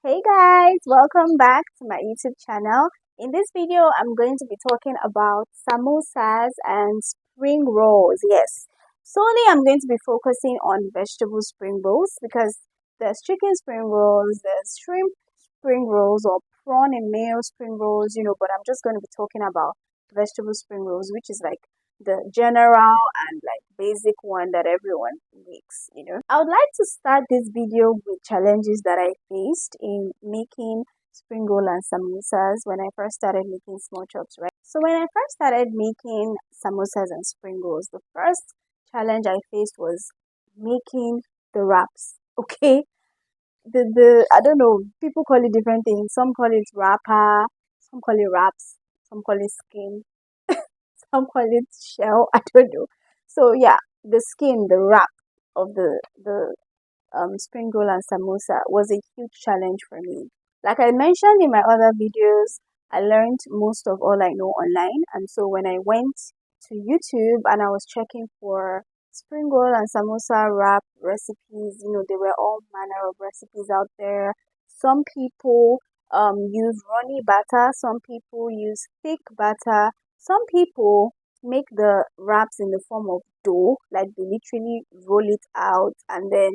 Hey guys, welcome back to my YouTube channel. In this video, I'm going to be talking about samosas and spring rolls. Yes, solely I'm going to be focusing on vegetable spring rolls because there's chicken spring rolls, there's shrimp spring rolls or prawn and mayo spring rolls, but I'm just going to be talking about vegetable spring rolls, which is like the general and like basic one that everyone makes. I would like to start this video with challenges that I faced in making spring roll and samosas when I first started making small chops, right? So when I first started making samosas and spring rolls, the first challenge I faced was making the wraps. Okay, the I don't know, people call it different things. Some call it wrapper, some call it wraps, some call it skin, some call it shell. I don't know. So yeah, the skin, the wrap of the spring roll and samosa was a huge challenge for me. Like I mentioned in my other videos, I learned most of all I know online. And so when I went to YouTube and I was checking for spring roll and samosa wrap recipes, there were all manner of recipes out there. Some people use runny batter, some people use thick batter, some people make the wraps in the form of dough, like they literally roll it out and then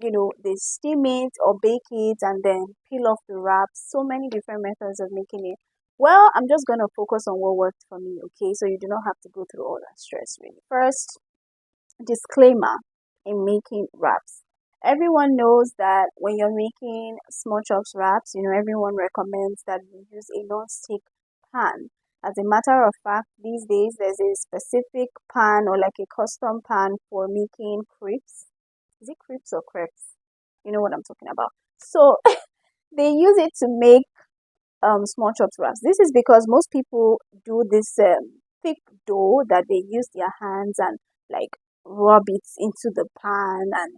they steam it or bake it and then peel off the wraps. So many different methods of making it. Well, I'm just going to focus on what worked for me, okay? So you do not have to go through all that stress, really. First, disclaimer in making wraps. Everyone knows that when you're making small chops wraps, everyone recommends that you use a non-stick pan. As a matter of fact, these days there's a specific pan or like a custom pan for making crepes. Is it crepes or crepes? You know what I'm talking about. So they use it to make small chops wraps. This is because most people do this thick dough that they use their hands and like rub it into the pan and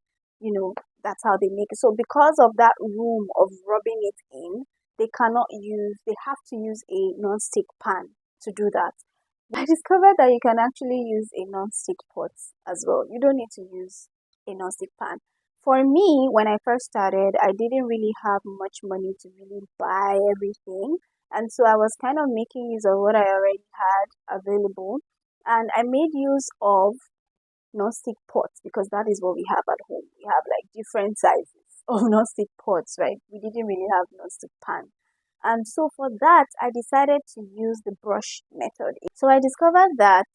that's how they make it. So because of that room of rubbing it in, they have to use a non-stick pan to do that. I discovered that you can actually use a non-stick pot as well. You don't need to use a non-stick pan. For me, when I first started, I didn't really have much money to really buy everything. And so I was kind of making use of what I already had available. And I made use of non-stick pots because that is what we have at home. We have like different sizes of non-stick pots, right? We didn't really have non-stick pan. And so for that, I decided to use the brush method. So I discovered that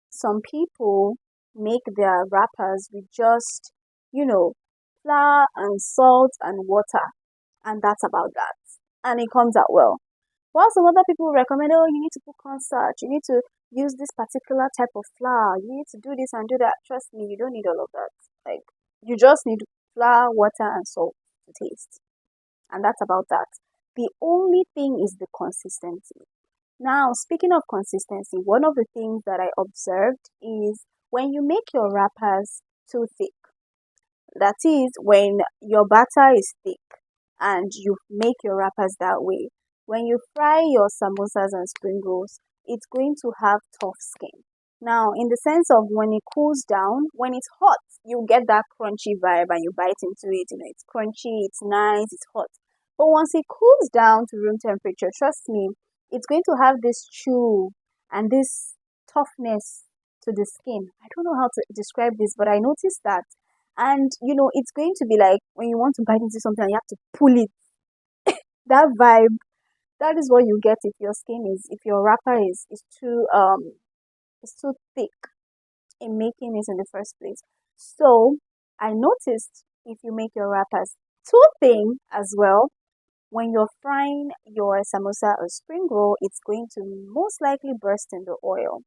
some people make their wrappers with just, flour and salt and water. And that's about that. And it comes out well. While some other people recommend, oh, you need to put cornstarch, you need to use this particular type of flour, you need to do this and do that. Trust me, you don't need all of that. Like, you just need flour, water, and salt to taste. And that's about that. The only thing is the consistency. Now, speaking of consistency, one of the things that I observed is when you make your wrappers too thick, that is, when your batter is thick and you make your wrappers that way, when you fry your samosas and spring rolls, it's going to have tough skin. Now, in the sense of when it cools down, when it's hot, you get that crunchy vibe and you bite into it. It's crunchy, it's nice, it's hot. But once it cools down to room temperature, trust me, it's going to have this chew and this toughness to the skin. I don't know how to describe this, but I noticed that. And, it's going to be like when you want to bite into something and you have to pull it. That vibe, that is what you get if your wrapper is too thick in making it in the first place. So I noticed if you make your wrappers too thin as well, when you're frying your samosa or spring roll, it's going to most likely burst in the oil.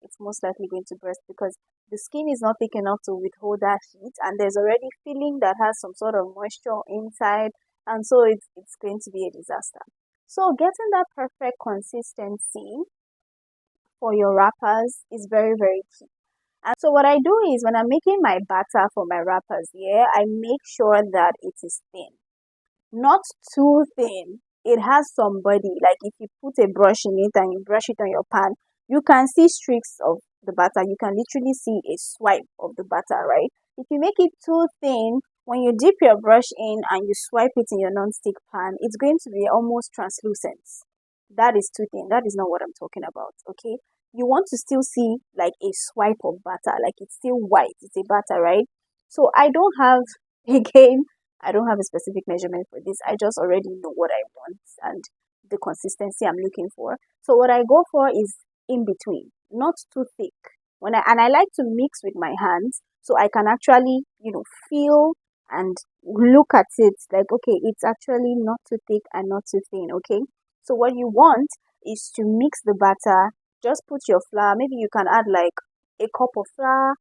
It's most likely going to burst because the skin is not thick enough to withhold that heat, and there's already filling that has some sort of moisture inside, and so it's going to be a disaster. So getting that perfect consistency for your wrappers is very, very key. And so what I do is when I'm making my batter for my wrappers, I make sure that it is thin. Not too thin. It has some body. Like if you put a brush in it and you brush it on your pan, you can see streaks of the batter. You can literally see a swipe of the batter, right? If you make it too thin, when you dip your brush in and you swipe it in your non-stick pan, it's going to be almost translucent. That is too thin. That is not what I'm talking about, okay? You want to still see like a swipe of butter, like it's still white. It's a butter, right? So I don't have, again, I don't have a specific measurement for this. I just already know what I want and the consistency I'm looking for. So what I go for is in between, not too thick. And I like to mix with my hands so I can actually, feel and look at it like, okay, it's actually not too thick and not too thin, okay? So what you want is to mix the batter. Just put your flour. Maybe you can add like a cup of flour.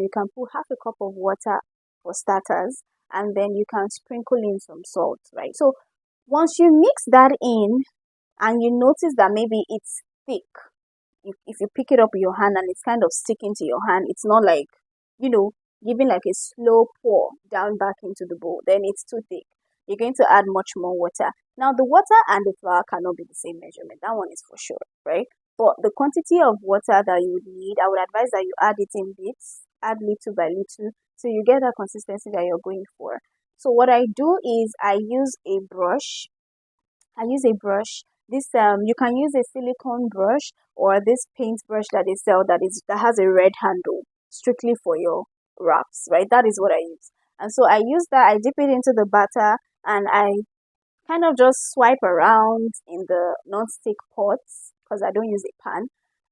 You can put half a cup of water for starters, and then you can sprinkle in some salt, right? So once you mix that in and you notice that maybe it's thick, if you pick it up with your hand and it's kind of sticking to your hand, it's not like, you know, giving like a slow pour down back into the bowl, then it's too thick. You're going to add much more water. Now, the water and the flour cannot be the same measurement. That one is for sure, right? But the quantity of water that you would need, I would advise that you add it in bits, add little by little, so you get that consistency that you're going for. So what I do is I use a brush. This you can use a silicone brush or this paint brush that they sell that has a red handle, strictly for your wraps, right? That is what I use. And so I use that, I dip it into the batter, and I kind of just swipe around in the non-stick pots because I don't use a pan.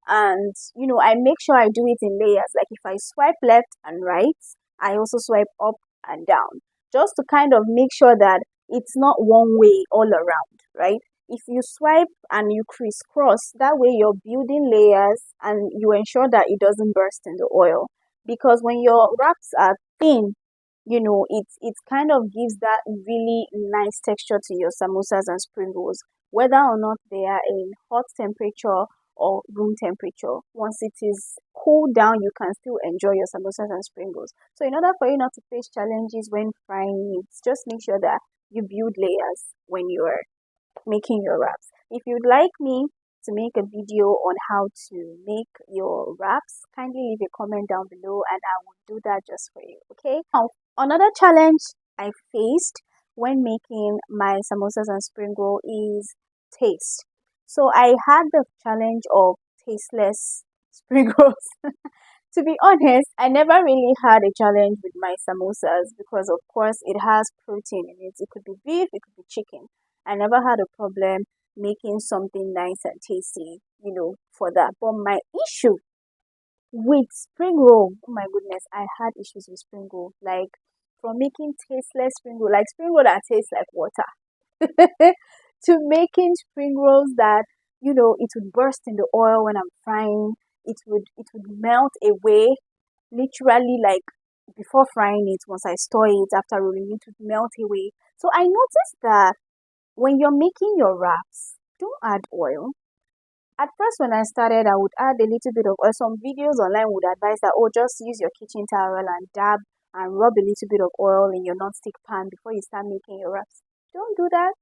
And I make sure I do it in layers. Like if I swipe left and right, I also swipe up and down, just to kind of make sure that it's not one way all around, right? If you swipe and you crisscross, that way you're building layers and you ensure that it doesn't burst in the oil. Because when your wraps are thin, it kind of gives that really nice texture to your samosas and spring rolls, whether or not they are in hot temperature or room temperature. Once it is cooled down, you can still enjoy your samosas and spring rolls. So in order for you not to face challenges when frying meat, just make sure that you build layers when you are making your wraps. If you'd like me to make a video on how to make your wraps, kindly leave a comment down below and I will do that just for you, okay? Now, another challenge I faced when making my samosas and spring roll is taste. So I had the challenge of tasteless spring rolls. To be honest, I never really had a challenge with my samosas because, of course, it has protein in it. It could be beef, it could be chicken. I never had a problem making something nice and tasty, for that. But my issue with spring roll, oh my goodness, I had issues with spring roll. Like from making tasteless spring roll, like spring roll that tastes like water, to making spring rolls that, it would burst in the oil when I'm frying. It would melt away, literally, like before frying it. Once I store it after rolling, it would melt away. So I noticed that when you're making your wraps, don't add oil. At first, when I started, I would add a little bit of oil. Some videos online would advise that, oh, just use your kitchen towel and dab and rub a little bit of oil in your non-stick pan before you start making your wraps. Don't do that.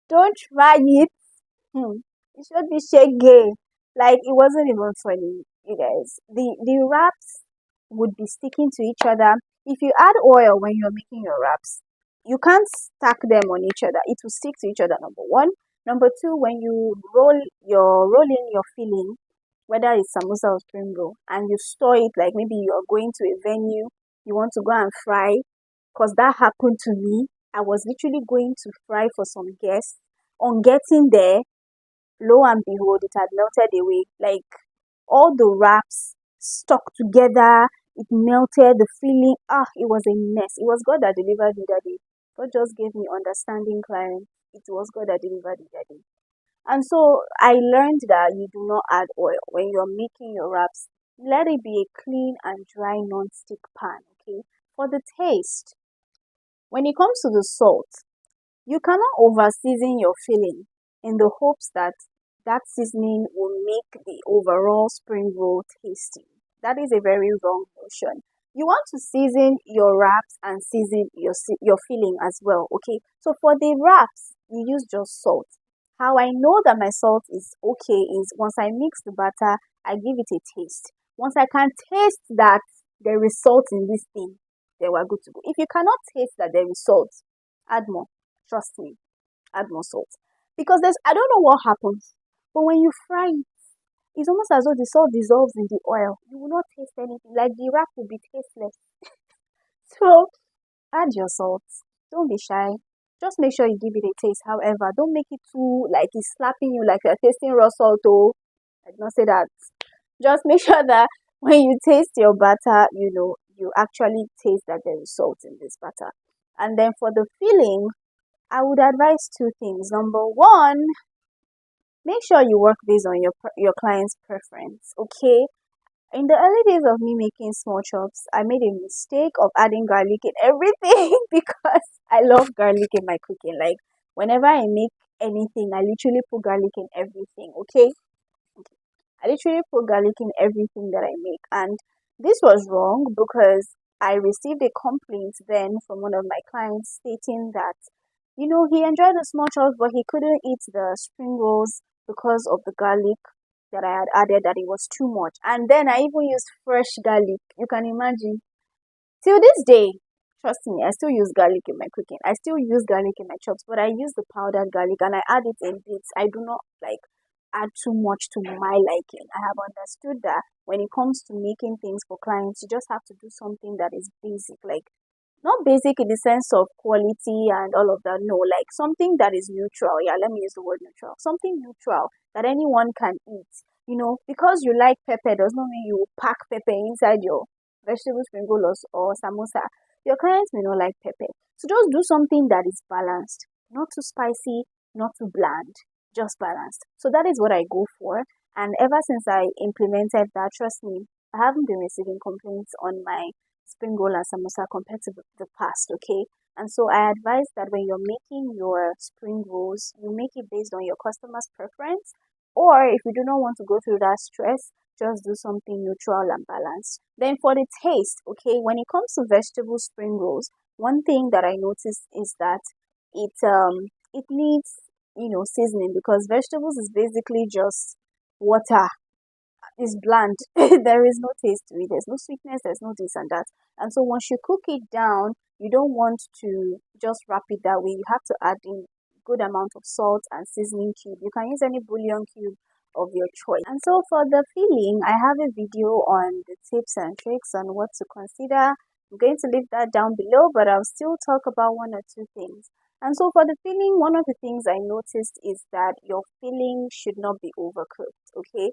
Don't try it. It should be shaky. Like it wasn't even funny, you guys. The wraps would be sticking to each other. If you add oil when you're making your wraps, you can't stack them on each other. It will stick to each other, number one. Number two, when you roll in your filling, whether it's samosa or spring roll, and you store it, like maybe you're going to a venue, you want to go and fry, because that happened to me. I was literally going to fry for some guests. On getting there, lo and behold, it had melted away. Like all the wraps stuck together, it melted, the filling. It was a mess. It was God that delivered me that day. God just gave me understanding clients. It was God that delivered me that day. And so I learned that you do not add oil when you're making your wraps. Let it be a clean and dry non-stick pan, okay? For the taste, when it comes to the salt, you cannot over season your filling in the hopes that that seasoning will make the overall spring roll tasty. That is a very wrong notion. You want to season your wraps and season your filling as well, okay? So for the wraps, you use just salt. How I know that my salt is okay is once I mix the batter, I give it a taste. Once I can taste that there is salt in this thing, then we're good to go. If you cannot taste that there is salt, add more. Trust me, add more salt. Because I don't know what happens, but when you fry it, it's almost as though the salt dissolves in the oil. You will not taste anything. Like the wrap will be tasteless. So add your salt. Don't be shy. Just make sure you give it a taste. However, don't make it too like it's slapping you like you're tasting raw salt. Oh, I did not say that. Just make sure that when you taste your butter, you actually taste that there is salt in this butter. And then for the filling, I would advise two things. Number one, make sure you work based on your client's preference. Okay, in the early days of me making small chops, I made a mistake of adding garlic in everything because I love garlic in my cooking. Like whenever I make anything, I literally put garlic in everything. Okay, I literally put garlic in everything that I make, and this was wrong because I received a complaint then from one of my clients stating that he enjoyed the small chops, but he couldn't eat the spring rolls because of the garlic that I had added, that it was too much. And then I even used fresh garlic. You can imagine. Till this day, trust me, I still use garlic in my cooking. I still use garlic in my chops, but I use the powdered garlic and I add it in bits. I do not like add too much to my liking. I have understood that when it comes to making things for clients, you just have to do something that is basic, like not basic in the sense of quality and all of that. No, like something that is neutral. Yeah, let me use the word neutral. Something neutral that anyone can eat. Because you like pepper does not mean you pack pepper inside your vegetable spring rolls or samosa. Your clients may not like pepper. So just do something that is balanced. Not too spicy, not too bland. Just balanced. So that is what I go for. And ever since I implemented that, trust me, I haven't been receiving complaints on my spring roll and samosa compared to the past, okay? And so I advise that when you're making your spring rolls, you make it based on your customer's preference. Or if you do not want to go through that stress, just do something neutral and balanced. Then for the taste, okay, when it comes to vegetable spring rolls, one thing that I noticed is that it needs seasoning, because vegetables is basically just water. Is bland. There is no taste to it. There's no sweetness. There's no this and that. And so once you cook it down, you don't want to just wrap it that way. You have to add in good amount of salt and seasoning cube. You can use any bouillon cube of your choice. And so for the filling, I have a video on the tips and tricks on what to consider. I'm going to leave that down below, but I'll still talk about one or two things. And so for the filling, one of the things I noticed is that your filling should not be overcooked, okay?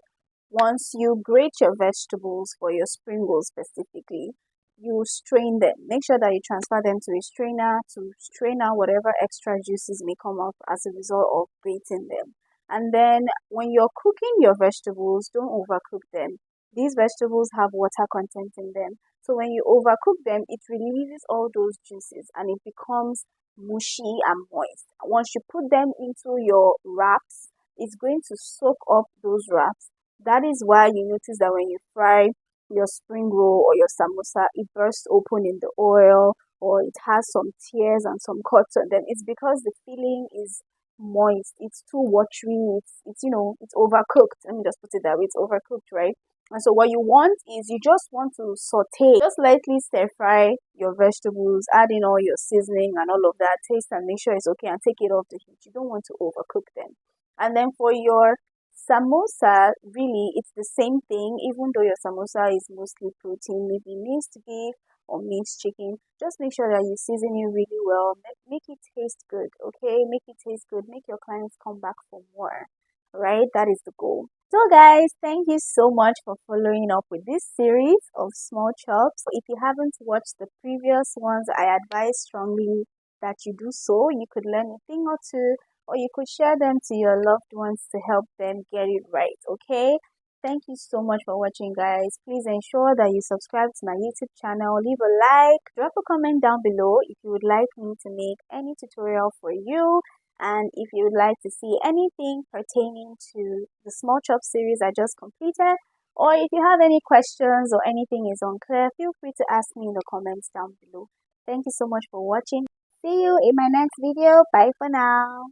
Once you grate your vegetables for your spring rolls specifically, you strain them. Make sure that you transfer them to a strainer to strain out whatever extra juices may come up as a result of grating them. And then when you're cooking your vegetables, don't overcook them. These vegetables have water content in them. So when you overcook them, it releases all those juices and it becomes mushy and moist. Once you put them into your wraps, it's going to soak up those wraps. That is why you notice that when you fry your spring roll or your samosa, it bursts open in the oil or it has some tears and some cuts on them. It's because the filling is moist. It's too watery. It's overcooked. Let me just put it that way. It's overcooked, right? And so what you want is you just want to saute, just lightly stir fry your vegetables, add in all your seasoning and all of that, taste and make sure it's okay and take it off the heat. You don't want to overcook them. And then for your samosa, really, it's the same thing, even though your samosa is mostly protein, maybe minced beef or minced chicken. Just make sure that you season it really well. Make it taste good, okay? Make it taste good. Make your clients come back for more, right? That is the goal. So guys, thank you so much for following up with this series of small chops. If you haven't watched the previous ones, I advise strongly that you do so. You could learn a thing or two, or you could share them to your loved ones to help them get it right, okay? Thank you so much for watching, guys. Please ensure that you subscribe to my YouTube channel, leave a like, drop a comment down below if you would like me to make any tutorial for you, and if you would like to see anything pertaining to the small chop series I just completed, or if you have any questions or anything is unclear, feel free to ask me in the comments down below. Thank you so much for watching. See you in my next video. Bye for now.